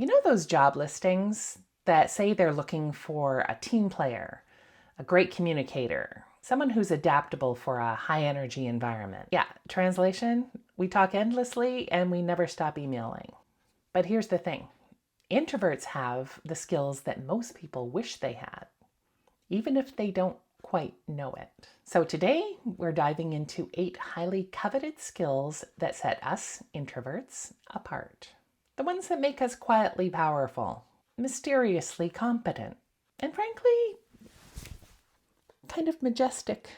You know those job listings that say they're looking for a team player, a great communicator, someone who's adaptable for a high energy environment? Yeah, translation, we talk endlessly and we never stop emailing. But here's the thing. Introverts have the skills that most people wish they had, even if they don't quite know it. So today we're diving into 8 highly coveted skills that set us, introverts, apart. The ones that make us quietly powerful, mysteriously competent, and frankly, kind of majestic.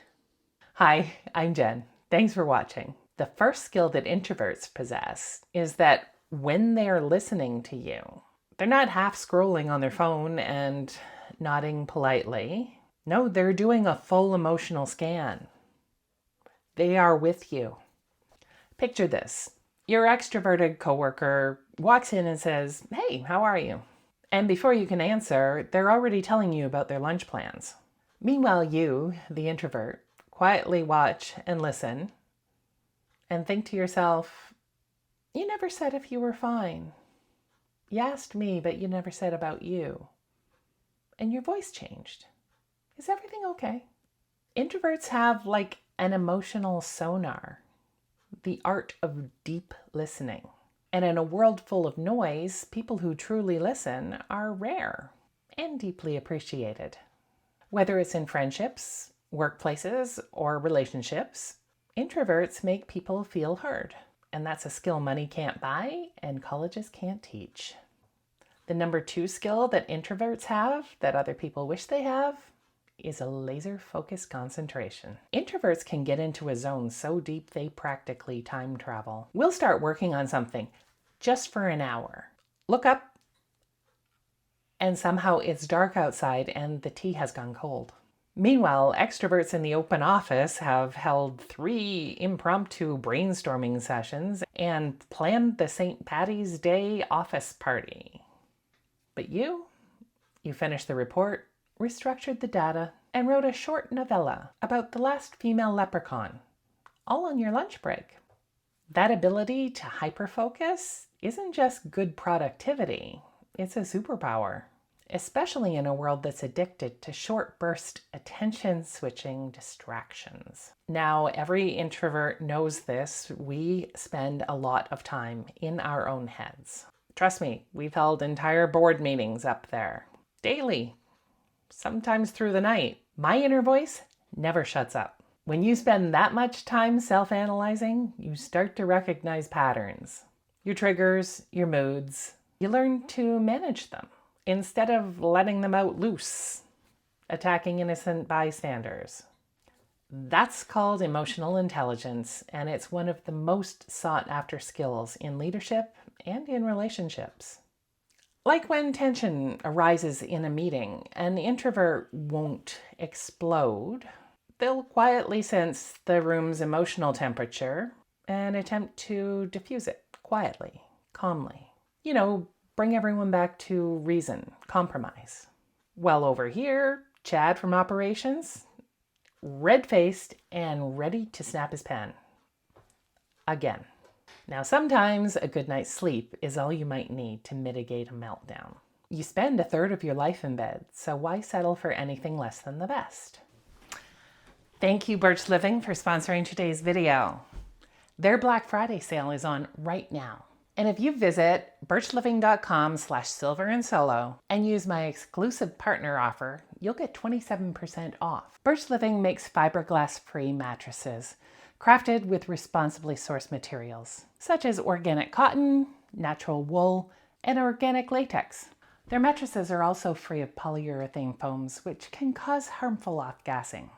Hi, I'm Jen. Thanks for watching. The first skill that introverts possess is that when they're listening to you, they're not half scrolling on their phone and nodding politely. No, they're doing a full emotional scan. They are with you. Picture this. Your extroverted coworker walks in and says, "Hey, how are you?" And before you can answer, they're already telling you about their lunch plans. Meanwhile, you, the introvert, quietly watch and listen and think to yourself, you never said if you were fine. You asked me, but you never said about you. And your voice changed. Is everything okay? Introverts have like an emotional sonar, the art of deep listening. And in a world full of noise, people who truly listen are rare and deeply appreciated. Whether it's in friendships, workplaces, or relationships, introverts make people feel heard. And that's a skill money can't buy and colleges can't teach. The number 2 skill that introverts have that other people wish they have is a laser-focused concentration. Introverts can get into a zone so deep they practically time travel. We'll start working on something just for an hour. Look up, and somehow it's dark outside and the tea has gone cold. Meanwhile, extroverts in the open office have held 3 impromptu brainstorming sessions and planned the St. Paddy's Day office party. But you finished the report, restructured the data, and wrote a short novella about the last female leprechaun, all on your lunch break. That ability to hyperfocus isn't just good productivity, it's a superpower, especially in a world that's addicted to short burst attention-switching distractions. Now, every introvert knows this. We spend a lot of time in our own heads. Trust me, we've held entire board meetings up there, daily, sometimes through the night. My inner voice never shuts up. When you spend that much time self-analyzing, you start to recognize patterns, your triggers, your moods. You learn to manage them instead of letting them out loose, attacking innocent bystanders. That's called emotional intelligence, and it's one of the most sought after skills in leadership and in relationships. Like when tension arises in a meeting, an introvert won't explode. They'll quietly sense the room's emotional temperature and attempt to diffuse it quietly, calmly. Bring everyone back to reason, compromise. Well, over here, Chad from operations, red-faced and ready to snap his pen. Again. Now, sometimes a good night's sleep is all you might need to mitigate a meltdown. You spend a third of your life in bed, so why settle for anything less than the best? Thank you, Birch Living, for sponsoring today's video. Their Black Friday sale is on right now. And if you visit birchliving.com/silverandsolo and use my exclusive partner offer, you'll get 27% off. Birch Living makes fiberglass-free mattresses crafted with responsibly sourced materials, such as organic cotton, natural wool, and organic latex. Their mattresses are also free of polyurethane foams, which can cause harmful off-gassing.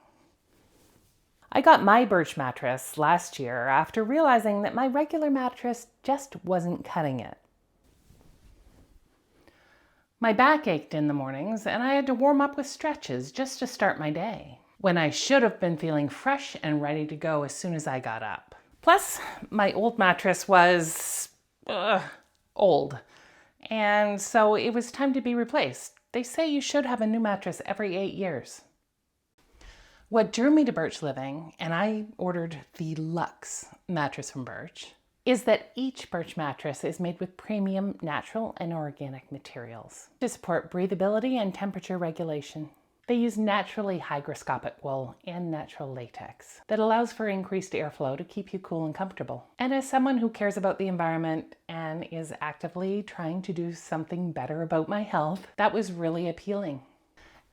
I got my Birch mattress last year after realizing that my regular mattress just wasn't cutting it. My back ached in the mornings, and I had to warm up with stretches just to start my day, when I should have been feeling fresh and ready to go as soon as I got up. Plus, my old mattress was old, and so it was time to be replaced. They say you should have a new mattress every 8 years. What drew me to Birch Living, and I ordered the Luxe mattress from Birch, is that each birch mattress is made with premium natural and organic materials to support breathability and temperature regulation. They use naturally hygroscopic wool and natural latex that allows for increased airflow to keep you cool and comfortable. And as someone who cares about the environment and is actively trying to do something better about my health, that was really appealing.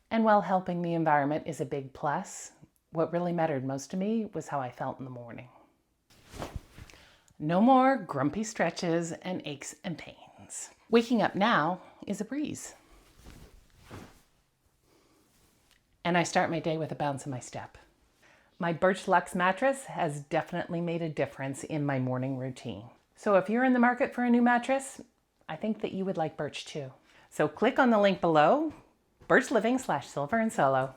And while helping the environment is a big plus, what really mattered most to me was how I felt in the morning. No more grumpy stretches and aches and pains. Waking up now is a breeze. And I start my day with a bounce in my step. My Birch Luxe mattress has definitely made a difference in my morning routine. So if you're in the market for a new mattress, I think that you would like Birch too. So click on the link below, birchliving/silverandsolo,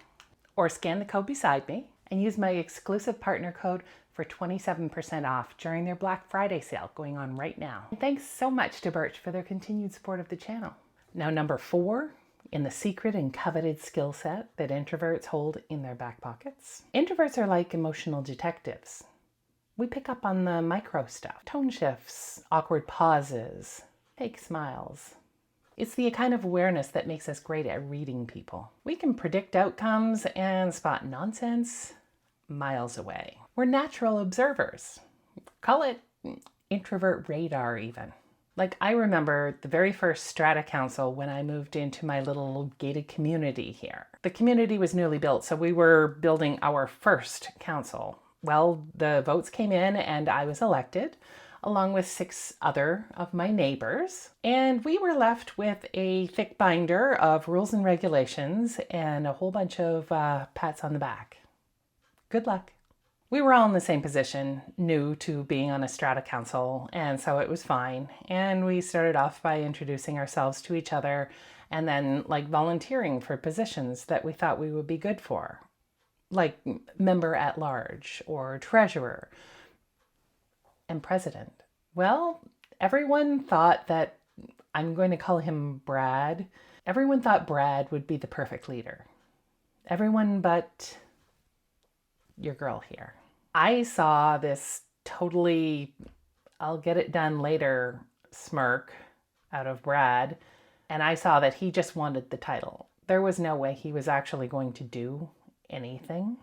or scan the code beside me and use my exclusive partner code for 27% off during their Black Friday sale going on right now. And thanks so much to Birch for their continued support of the channel. Now, number 4 in the secret and coveted skill set that introverts hold in their back pockets. Introverts are like emotional detectives. We pick up on the micro stuff, tone shifts, awkward pauses, fake smiles. It's the kind of awareness that makes us great at reading people. We can predict outcomes and spot nonsense miles away. We're natural observers. Call it introvert radar even. Like, I remember the very first strata council when I moved into my little gated community here. The community was newly built, so we were building our first council. Well, the votes came in and I was elected, along with 6 other of my neighbors. And we were left with a thick binder of rules and regulations and a whole bunch of pats on the back. Good luck. We were all in the same position, new to being on a strata council, and so it was fine. And we started off by introducing ourselves to each other and then volunteering for positions that we thought we would be good for, like member at large or treasurer and president. Well, everyone thought that, I'm going to call him Brad. Everyone thought Brad would be the perfect leader. Everyone but your girl here. I saw this totally, I'll get it done later smirk out of Brad, and I saw that he just wanted the title. There was no way he was actually going to do anything.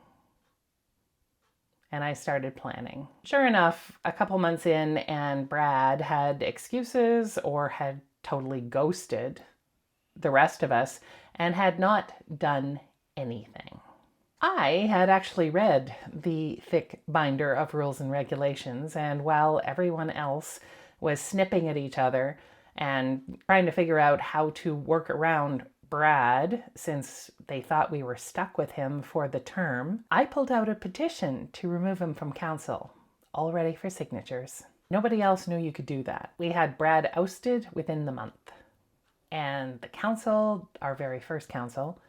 And I started planning. Sure enough, a couple months in and Brad had excuses or had totally ghosted the rest of us and had not done anything. I had actually read the thick binder of rules and regulations, and while everyone else was snipping at each other and trying to figure out how to work around Brad, since they thought we were stuck with him for the term, I pulled out a petition to remove him from council, all ready for signatures. Nobody else knew you could do that. We had Brad ousted within the month. And the council, our very first council,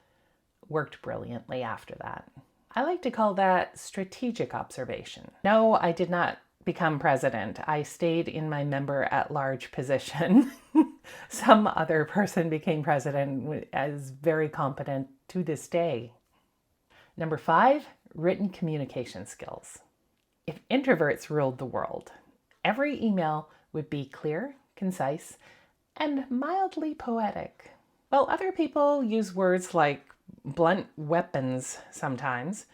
worked brilliantly after that. I like to call that strategic observation. No, I did not become president. I stayed in my member at large position. Some other person became president, as very competent to this day. Number 5, written communication skills. If introverts ruled the world, every email would be clear, concise, and mildly poetic. While other people use words like blunt weapons sometimes,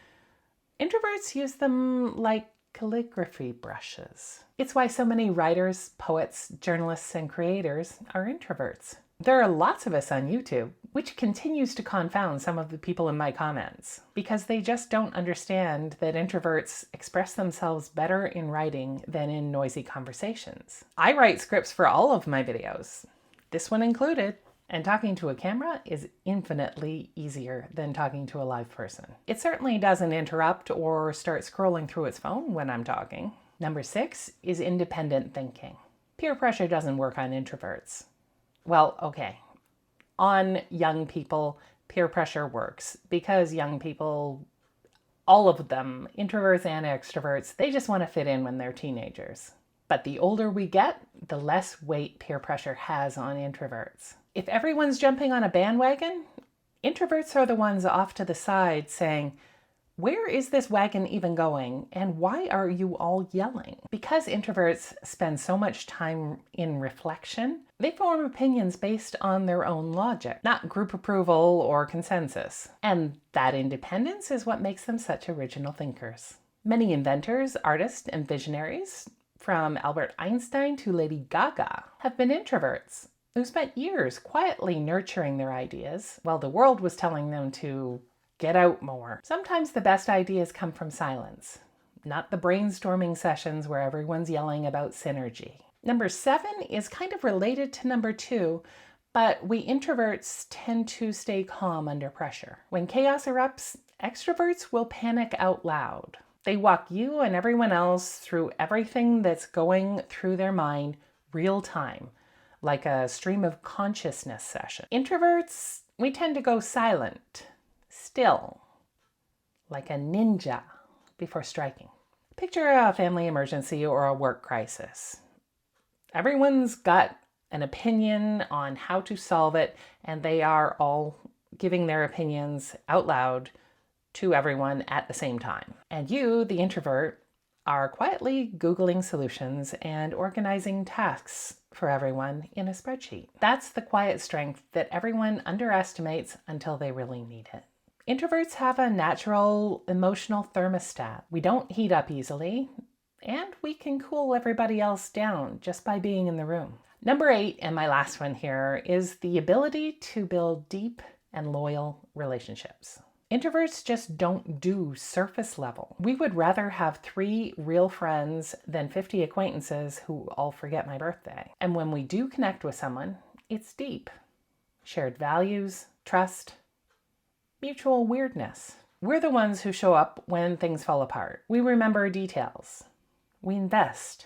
introverts use them like calligraphy brushes. It's why so many writers, poets, journalists, and creators are introverts. There are lots of us on YouTube, which continues to confound some of the people in my comments, because they just don't understand that introverts express themselves better in writing than in noisy conversations. I write scripts for all of my videos, this one included. And talking to a camera is infinitely easier than talking to a live person. It certainly doesn't interrupt or start scrolling through its phone when I'm talking. Number 6 is independent thinking. Peer pressure doesn't work on introverts. Well, okay. On young people, peer pressure works because young people, all of them, introverts and extroverts, they just want to fit in when they're teenagers. But the older we get, the less weight peer pressure has on introverts. If everyone's jumping on a bandwagon, introverts are the ones off to the side saying, Where is this wagon even going, and why are you all yelling? Because introverts spend so much time in reflection, they form opinions based on their own logic, not group approval or consensus. And that independence is what makes them such original thinkers. Many inventors, artists, and visionaries, from Albert Einstein to Lady Gaga, have been introverts who spent years quietly nurturing their ideas while the world was telling them to get out more. Sometimes the best ideas come from silence, not the brainstorming sessions where everyone's yelling about synergy. Number 7 is kind of related to number 2, but we introverts tend to stay calm under pressure. When chaos erupts, extroverts will panic out loud. They walk you and everyone else through everything that's going through their mind real time, like a stream of consciousness session. Introverts, we tend to go silent, still, like a ninja before striking. Picture a family emergency or a work crisis. Everyone's got an opinion on how to solve it, and they are all giving their opinions out loud to everyone at the same time. And you, the introvert, are quietly Googling solutions and organizing tasks for everyone in a spreadsheet. That's the quiet strength that everyone underestimates until they really need it. Introverts have a natural emotional thermostat. We don't heat up easily, and we can cool everybody else down just by being in the room. Number 8, and my last one here, is the ability to build deep and loyal relationships. Introverts just don't do surface level. We would rather have 3 real friends than 50 acquaintances who all forget my birthday. And when we do connect with someone, it's deep. Shared values, trust, mutual weirdness. We're the ones who show up when things fall apart. We remember details. We invest.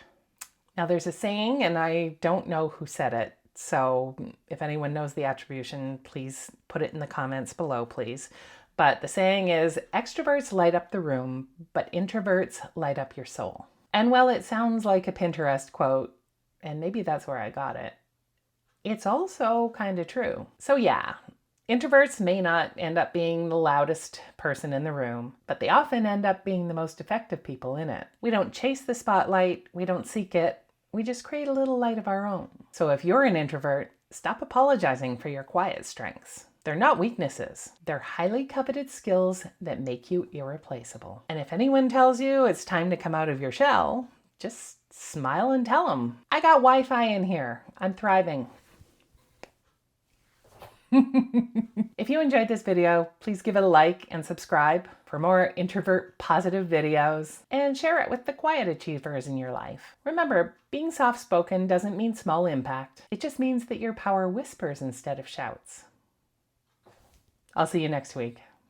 Now there's a saying, and I don't know who said it, so if anyone knows the attribution, please put it in the comments below, please. But the saying is, extroverts light up the room, but introverts light up your soul. And while it sounds like a Pinterest quote, and maybe that's where I got it, it's also kind of true. So yeah, introverts may not end up being the loudest person in the room, but they often end up being the most effective people in it. We don't chase the spotlight, we don't seek it, we just create a little light of our own. So if you're an introvert, stop apologizing for your quiet strengths. They're not weaknesses. They're highly coveted skills that make you irreplaceable. And if anyone tells you it's time to come out of your shell, just smile and tell them, I got Wi-Fi in here. I'm thriving. If you enjoyed this video, please give it a like and subscribe for more introvert positive videos, and share it with the quiet achievers in your life. Remember, being soft-spoken doesn't mean small impact. It just means that your power whispers instead of shouts. I'll see you next week.